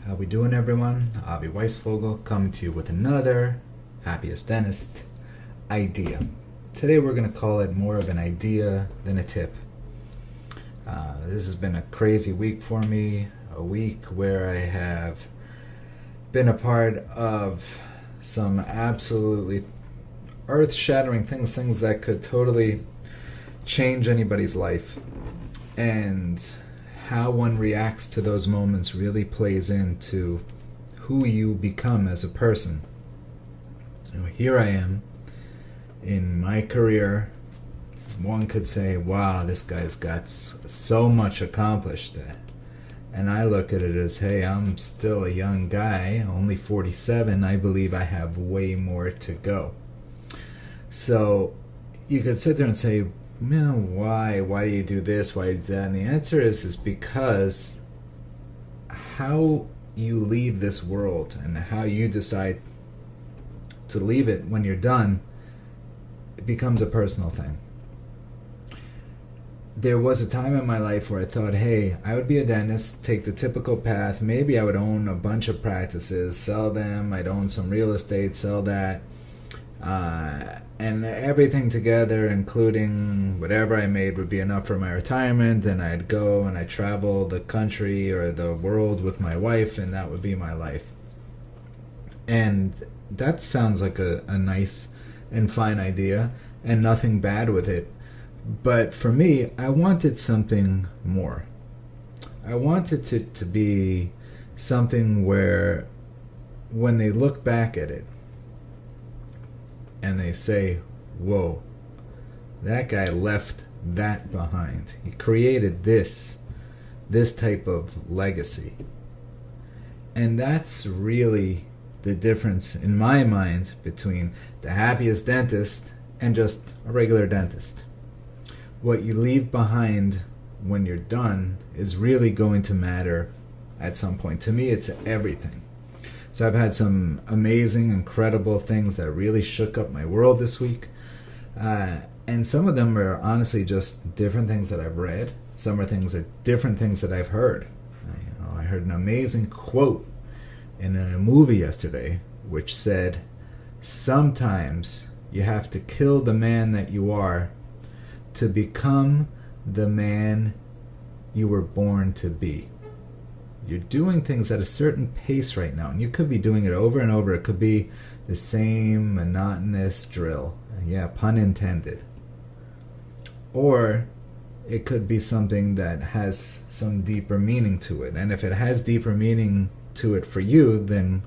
How we doing, everyone? Avi Weisvogel coming to you with another Happiest Dentist idea. Today we're going to call it more of an idea than a tip. This has been a crazy week for me, a week where I have been a part of some absolutely earth-shattering things that could totally change anybody's life. And how one reacts to those moments really plays into who you become as a person. Here I am in my career. One could say, wow, this guy's got so much accomplished. And I look at it as, hey, I'm still a young guy, only 47. I believe I have way more to go. So you could sit there and say, why do you do this, why do you do that? And the answer is because how you leave this world and how you decide to leave it when you're done, it becomes a personal thing. There was a time in my life where I thought, hey, I would be a dentist, take the typical path. Maybe I would own a bunch of practices, sell them. I'd own some real estate, sell that. And everything together, including whatever I made, would be enough for my retirement. And I'd go and I'd travel the country or the world with my wife, and that would be my life. And that sounds like a nice and fine idea, and nothing bad with it. But for me, I wanted something more. I wanted it to be something where when they look back at it and they say, whoa, that guy left that behind. He created this type of legacy. And that's really the difference in my mind between the happiest dentist and just a regular dentist. What you leave behind when you're done is really going to matter at some point. To me, it's everything. So I've had some amazing, incredible things that really shook up my world this week. And some of them are honestly just different things that I've read. Some are different things that I've heard. I heard an amazing quote in a movie yesterday which said, sometimes you have to kill the man that you are to become the man you were born to be. You're doing things at a certain pace right now, and you could be doing it over and over. It could be the same monotonous drill. Yeah, pun intended. Or it could be something that has some deeper meaning to it. And if it has deeper meaning to it for you, then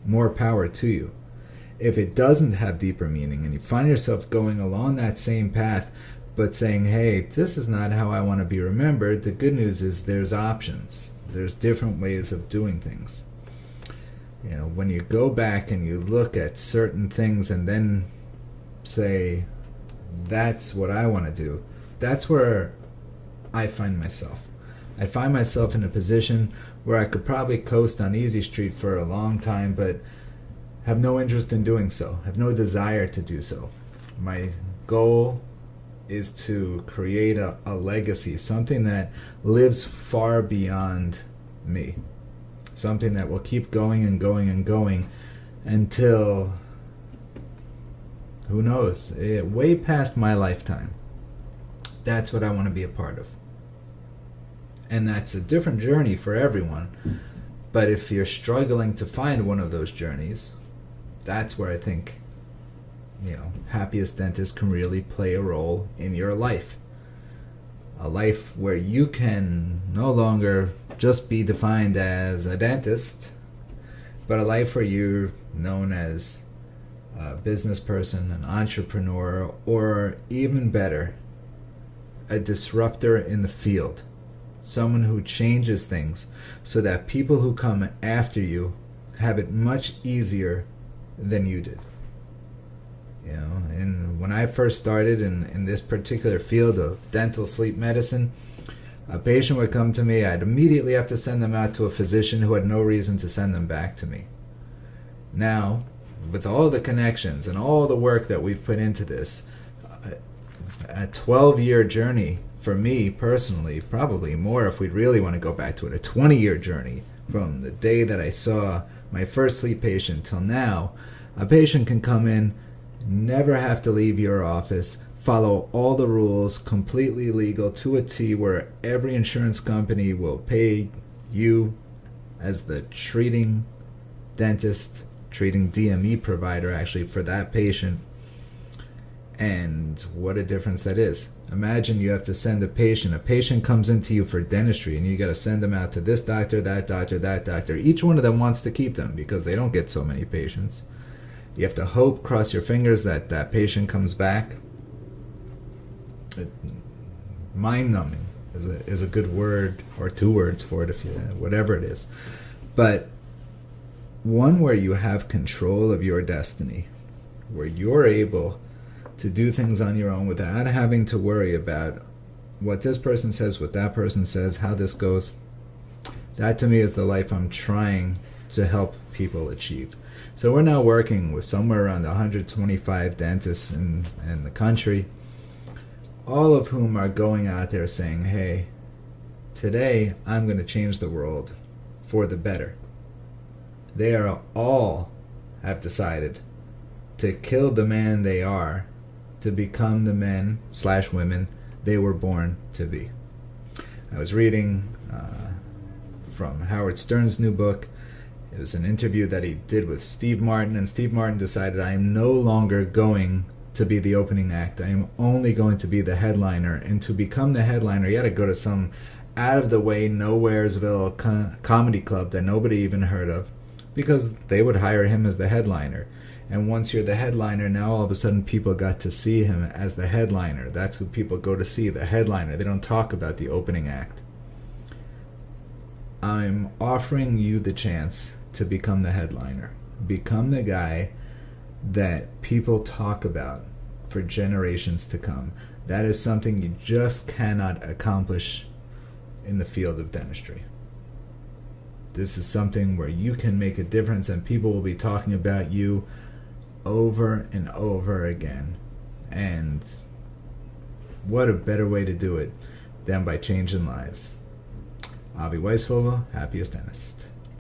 more power to you. If it doesn't have deeper meaning and you find yourself going along that same path but saying, hey, this is not how I want to be remembered, the good news is there's options. There's different ways of doing things. When you go back and you look at certain things and then say, that's what I want to do, that's where I find myself. I find myself in a position where I could probably coast on Easy Street for a long time, but have no interest in doing so, have no desire to do so. My goal is to create a legacy, something that lives far beyond me, something that will keep going and going and going until, who knows, way past my lifetime. That's what I want to be a part of. And that's a different journey for everyone. But if you're struggling to find one of those journeys, that's where I think happiest dentist can really play a role in your life. A life where you can no longer just be defined as a dentist, but a life where you're known as a business person, an entrepreneur, or even better, a disruptor in the field. Someone who changes things so that people who come after you have it much easier than you did. And when I first started in this particular field of dental sleep medicine, a patient would come to me, I'd immediately have to send them out to a physician who had no reason to send them back to me. Now, with all the connections and all the work that we've put into this, a 12-year journey for me personally, probably more if we really want to go back to it, a 20-year journey From the day that I saw my first sleep patient till now, a patient can come in, never have to leave your office, follow all the rules, completely legal to a T, where every insurance company will pay you as the treating dentist, treating DME provider actually for that patient. And what a difference that is. Imagine you have to send a patient comes into you for dentistry, and you got to send them out to this doctor, that doctor, that doctor. Each one of them wants to keep them because they don't get so many patients. You have to hope, cross your fingers that that patient comes back. Mind-numbing is a good word, or two words for it, if you, whatever it is. But one where you have control of your destiny, where you're able to do things on your own without having to worry about what this person says, what that person says, how this goes. That to me is the life I'm trying to help people achieve. So we're now working with somewhere around 125 dentists in the country, all of whom are going out there saying, hey, today I'm going to change the world for the better. They are all have decided to kill the man they are to become the men/women they were born to be. I was reading from Howard Stern's new book. It was an interview that he did with Steve Martin, and Steve Martin decided, I am no longer going to be the opening act. I am only going to be the headliner. And to become the headliner, you had to go to some out-of-the-way, nowheresville comedy club that nobody even heard of, because they would hire him as the headliner. And once you're the headliner, now all of a sudden people got to see him as the headliner. That's who people go to see, the headliner. They don't talk about the opening act. I'm offering you the chance to become the headliner. Become the guy that people talk about for generations to come. That is something you just cannot accomplish in the field of dentistry. This is something where you can make a difference, and people will be talking about you over and over again. And what a better way to do it than by changing lives. Avi Weisvogel, happiest dentist.